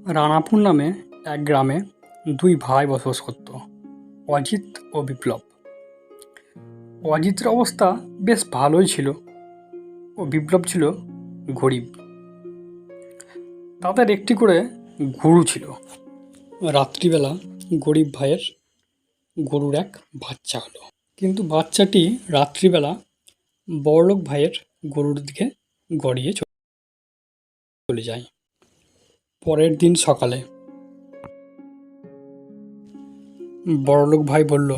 রানাপুর নামে এক গ্রামে দুই ভাই বসবাস করত, অজিত ও বিপ্লব। অজিতের অবস্থা বেশ ভালোই ছিল ও বিপ্লব ছিল গরিব। তাদের একটি করে গরু ছিল। রাত্রিবেলা গরিব ভাইয়ের গরুর এক বাচ্চা হলো, কিন্তু বাচ্চাটি রাত্রিবেলা বড়লোক ভাইয়ের গরুর দিকে গড়িয়ে চলে যায়। পরের দিন সকালে বড়লোক ভাই বলল,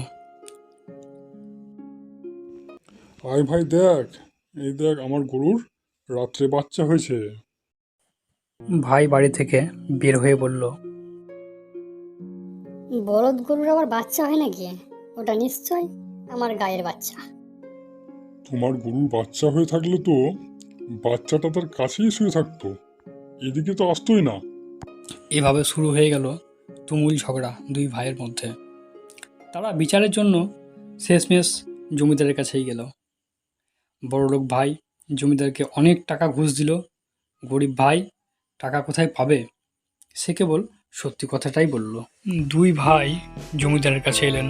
আয় ভাই দেখ, এই দেখ আমার গরুর রাত্রে বাচ্চা হয়েছে। ভাই বাড়ি থেকে বের হয়ে বলল, বলদ গরুর আবার বাচ্চা হয় নাকি? ওটা নিশ্চয় আমার গায়ের বাচ্চা। তোমার গরুর বাচ্চা হয়ে থাকলে তো বাচ্চাটা তার কাছেই শুয়ে থাকতো, এদিকে তো আসতোই না। এভাবে শুরু হয়ে গেল তুমুল ঝগড়া দুই ভাইয়ের মধ্যে। তারা বিচারের জন্য শেষমেশ জমিদারের কাছেই গেল। বড়লোক ভাই জমিদারকে অনেক টাকা ঘুষ দিল। গরিব ভাই টাকা কোথায় পাবে, সে কেবল সত্যি কথাটাই বলল। দুই ভাই জমিদারের কাছে এলেন।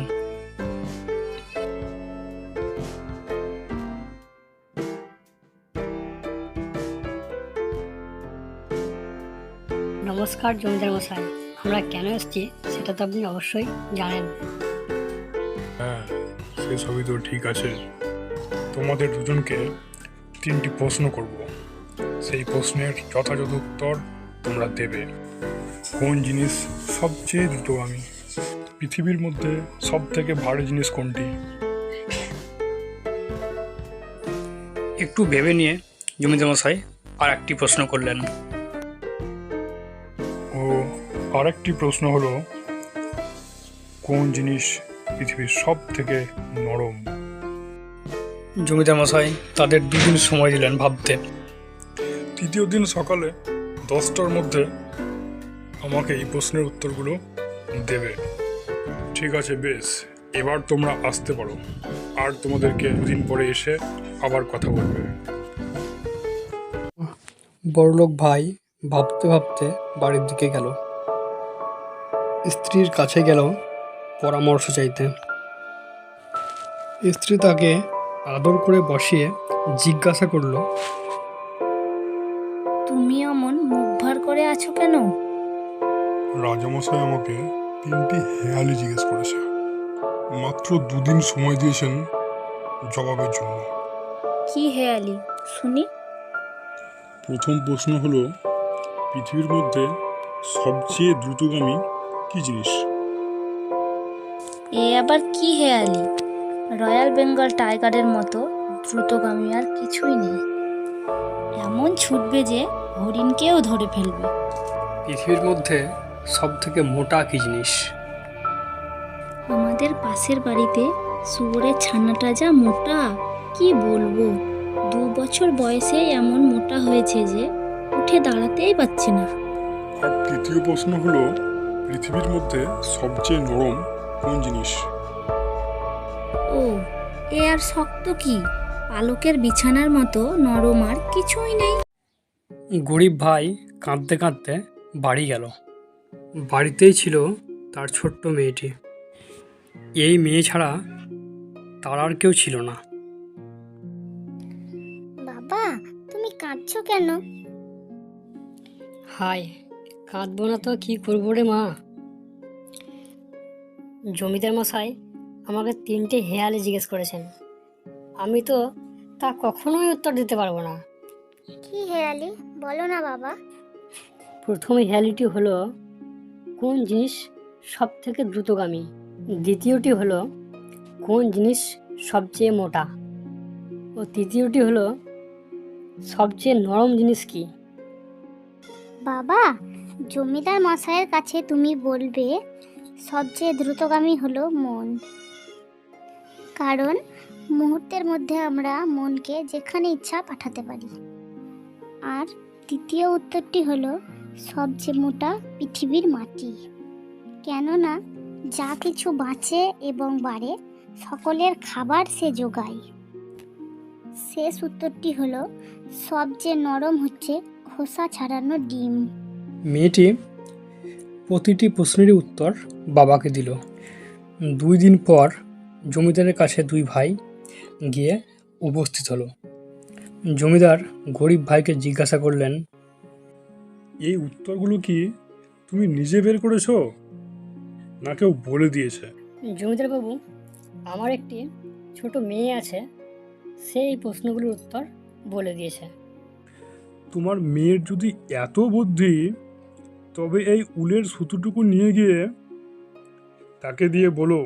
নমস্কার জমিদার মশাই, আমরা কেন এসেছি সেটা তো আপনি অবশ্যই জানেন। হ্যাঁ, সেসবই তো ঠিক আছে। তোমাদের দুজনকে তিনটি প্রশ্ন করব, সেই প্রশ্নের যথাযথ উত্তর তোমরা দেবে। কোন জিনিস সবচেয়ে দ্রুতগামী? পৃথিবীর মধ্যে সব থেকে ভারী জিনিস কোনটি? একটু ভেবে নিয়ে জমিদার মশাই আর একটি প্রশ্ন করলেন। ও আরেকটি প্রশ্ন হলো, কোন জিনিস পৃথিবীর সব থেকে নরম? জমিদার মশাই তাদের দুদিন সময় দিলেন ভাবতে। তৃতীয় দিন সকালে 10টার মধ্যে আমাকে এই প্রশ্নের উত্তরগুলো দেবে। ঠিক আছে, বেশ, এবার তোমরা আসতে পারো, আর তোমাদেরকে দুদিন পরে এসে আবার কথা বলবে। বড়লোক ভাই ভাবতে ভাবতে বাড়ির দিকে গেল। স্ত্রীর কাছে গেল পরামর্শ চাইতে। স্ত্রী তাকে আদর করে বসিয়ে জিজ্ঞাসা করলো, তুমি অমন মুখ ভার করে আছো কেন? রাজামশাই আমাকে তিনটি হেয়ালি জিজ্ঞেস করেছে, মাত্র দুদিন সময় দিয়েছেন জবাবের জন্য। কি হেয়ালি শুনি? প্রথম প্রশ্ন হলো, পৃথিবীর মধ্যে সবচেয়ে দ্রুতগামী কি জিনিস? এ আবার কি হেয়ালি? রয়্যাল বেঙ্গল টাইগারের মতো দ্রুতগামী আর কিছুই নেই। এমন ছুটবে যে হরিণকেও ধরে ফেলবে। পৃথিবীর মধ্যে সব থেকে মোটা কি জিনিস? আমাদের পাশের বাড়িতে শুয়োরের ছানাটা যা মোটা, কি বলবো। 2 বছর বয়সে এমন মোটা হয়েছে যে উঠে দাঁড়াতেই পারছে না। আর তৃতীয় প্রশ্ন হলো, পৃথিবীর মধ্যে সবচেয়ে নরম কোন জিনিস? ও, এ আর শক্ত কি? পালকের বিছানার মতো নরম আর কিছুই নেই। গরিব ভাই কাঁদতে কাঁদতে বাড়ি গেল। বাড়িতেই ছিল তার ছোট্ট মেয়েটি। এই মেয়ে ছাড়া তার আর কেউ ছিল না। বাবা, তুমি কাঁদছো কেন? হায়, কাঁদবো না তো কি করবো রে মা। জমিদার মশাই আমাকে তিনটে হেয়ালি জিজ্ঞেস করেছেন, আমি তো তা কখনোই উত্তর দিতে পারবো না। কি হেয়ালি, বলো না বাবা। প্রথম হেয়ালিটি হলো, কোন জিনিস সব থেকে দ্রুতগামী? দ্বিতীয়টি হলো, কোন জিনিস সবচেয়ে মোটা? ও তৃতীয়টি হলো, সবচেয়ে নরম জিনিস কি? বাবা, জমিদার মশাইয়ের কাছে তুমি বলবে সবচেয়ে দ্রুতগামী হলো মন। কারণ মুহূর্তের মধ্যে আমরা মনকে যেখানে ইচ্ছা পাঠাতে পারি। আর তৃতীয় উত্তরটি হলো, সবচেয়ে মোটা পৃথিবীর মাটি। কেননা যা কিছু বাঁচে এবং বাড়ে সকলের খাবার সে যোগায়। শেষ উত্তরটি হলো, সবচেয়ে নরম হচ্ছে খোসা ছাড়ানো ডিম। মেয়েটি প্রতিটি প্রশ্নেরই উত্তর বাবাকে দিল। 2 দিন পর জমিদারের কাছে 2 ভাই গিয়ে উপস্থিত হলো। জমিদার গরিব ভাইকে জিজ্ঞাসা করলেন, এই উত্তরগুলো কি তুমি নিজে বের করেছো, না কেউ বলে দিয়েছে? জমিদার বাবু, আমার একটি ছোট মেয়ে আছে, সে এই প্রশ্নগুলোর উত্তর বলে দিয়েছে। তোমার মেয়ের যদি এত বুদ্ধি, তবে এই উলের সুতোটুকু নিয়ে গিয়ে তাকে দিয়ে বলো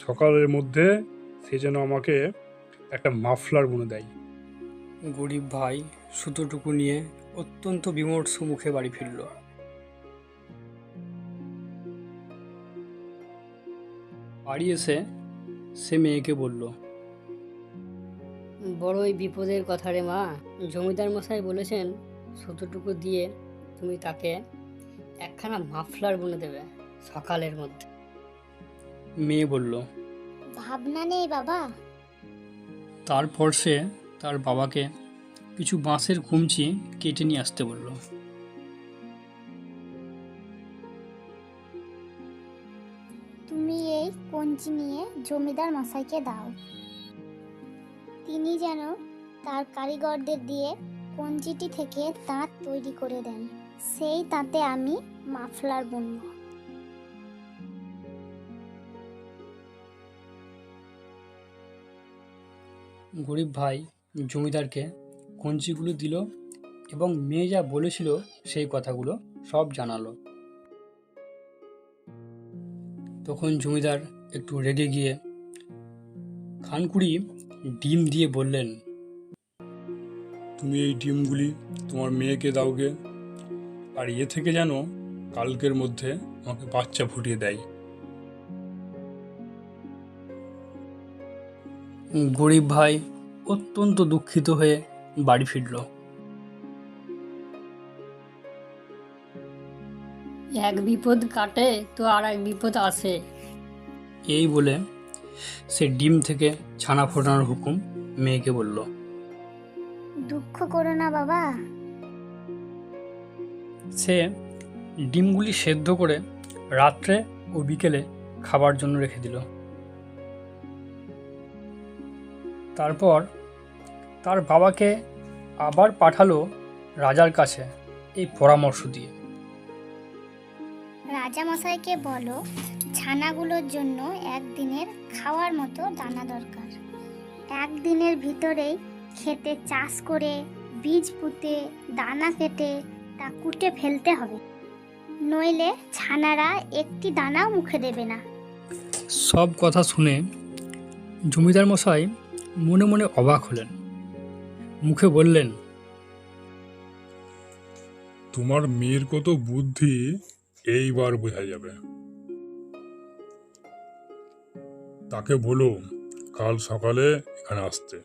সকালের মধ্যে সে যেন আমাকে একটা মাফলার বুনে দেয়। গরিব ভাই সুতোটুকু নিয়ে অত্যন্ত বিমর্ষ মুখে বাড়ি ফিরল। বাড়ি এসে সে মেয়েকে বলল, বড়ই বিপদের কথা রে মা, জমিদার মশাই বলেছেন সুতোটুকু দিয়ে তুমি তাকে একখানা মাফলার বুনে দেবে সকালের মধ্যে। মেয়ে বলল। ভাবনা নেই বাবা। তারপর সে তার বাবাকে কিছু বাঁশের খুমচি কেটে নিয়ে আসতে বলল। তুমি এই কঞ্চি নিয়ে জমিদার মশাইকে দাও, তিনি যেন তার কারিগরদের দিয়ে কঞ্চিটি থেকে তাঁত তৈরি করে দেন, সেই তাঁতে আমি মাফলার বুনব। গরিব ভাই জমিদারকে কঞ্চিগুলো দিল এবং মেয়ে যা বলেছিল সেই কথাগুলো সব জানালো। তখন জমিদার একটু রেগে গিয়ে খানকুড়ি ডিম দিয়ে বললেন, তুমি এই ডিমগুলি তোমার মেয়েকে দাওগে, আর এ থেকে যেন কালকের মধ্যে আমাকে বাচ্চা ফুটিয়ে দেয়। গরিব ভাই অত্যন্ত দুঃখিত হয়ে বাড়ি ফিরল। এক বিপদ কাটে তো আর এক বিপদ আসে। এই বলে সে ডিম থেকে ছানা ফোটানোর হুকুম মেয়েকে বলল। দুঃখ করো না বাবা। সে ডিমগুলি সেদ্ধ করে রাত্রে ও বিকেলে খাবার জন্য রেখে দিল। তারপর তার বাবাকে আবার পাঠালো রাজার কাছে এই পরামর্শ দিয়ে। রাজামশাইকে বলো ছানাগুলোর জন্য একদিনের খাওয়ার মতো দানা দরকার। একদিনের ভিতরেই খেতে চাষ করে বীজ পুঁতে দানা কেটে তা কুটে ফেলতে হবে, নইলে ছানারা একটি দানাও মুখে দেবে না। সব কথা শুনে জমিদার মশাই মনে মনে অবাক হলেন, মুখে বললেন, তোমার মেয়ের কত বুদ্ধি এইবার বোঝা যাবে। তাকে বলো কাল সকালে এখানে আসতে,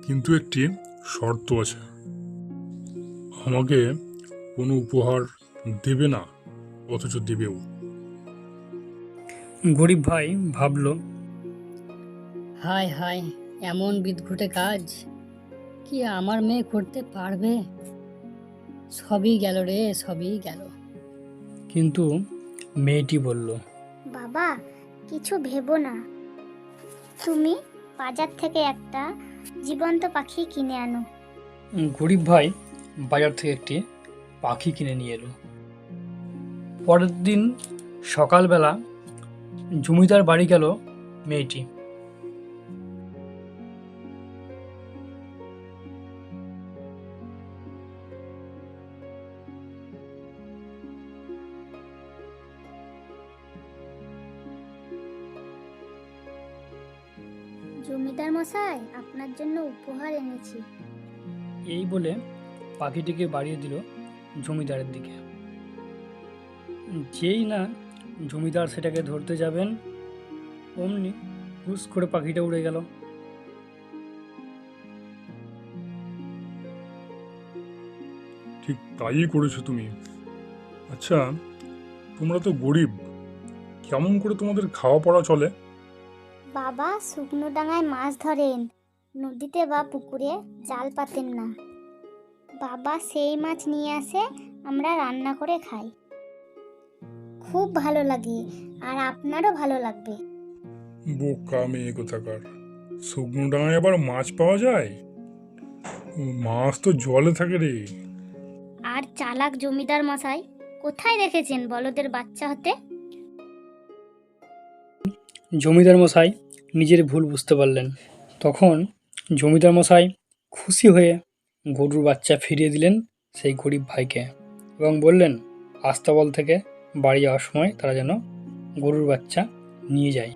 কিন্তু একটি শর্ত আছে, আমাকে কোনো উপহার দেবে না, অথচ দেবেও। গরিব ভাই ভাবল, হায় হায়, এমন বিদঘুটে কাজ কি আমার মেয়ে করতে পারবে? সবই গেল রে, সবই গেল। কিন্তু মেয়েটি বলল, বাবা কিছু ভেবো না, তুমি বাজার থেকে একটা জীবন্ত পাখি কিনে আনো। গরিব ভাই বাজার থেকে একটি পাখি কিনে নিয়ে এলো। পরের দিন সকালবেলা জমিদার বাড়ি গেল মেয়েটি। জমিদার মশাই আপনার জন্য উপহার এনেছি। এই বলে পাখিটিকে বাড়িয়ে দিল জমিদারের দিকে। যেই না জমিদার সেটাকে ধরতে যাবেন, অমনি হুস করে পাখিটা উড়ে গেল। ঠিক তাই করেছো তুমি। আচ্ছা, তোমরা তো গরিব, কেমন করে তোমাদের খাওয়া পড়া চলে? বাবা শুকনো ডাঙায় মাছ ধরেন, নদীতে বা পুকুরে জাল পাতেন না। বাবা সেই মাছ নিয়ে আসে আমরা রান্না করে খাই। খুব ভালো লাগে, আর আপনারও ভালো লাগবে। বোকা মেয়ে কোথাকার, শুকনো ডাঙায় আবার মাছ পাওয়া যায়? মাছ তো জলে থাকে রে। আর চালাক জমিদার মশাই, কোথায় দেখেছেন বলদের বাচ্চা হতে? জমিদার মশাই নিজের ভুল বুঝতে পারলেন। তখন জমিদার মশাই খুশি হয়ে গরুর বাচ্চা ফিরিয়ে দিলেন সেই গরিব ভাইকে এবং বললেন আস্তাবল থেকে বাড়ি যাওয়ার সময় তারা যেন গরুর বাচ্চা নিয়ে যায়।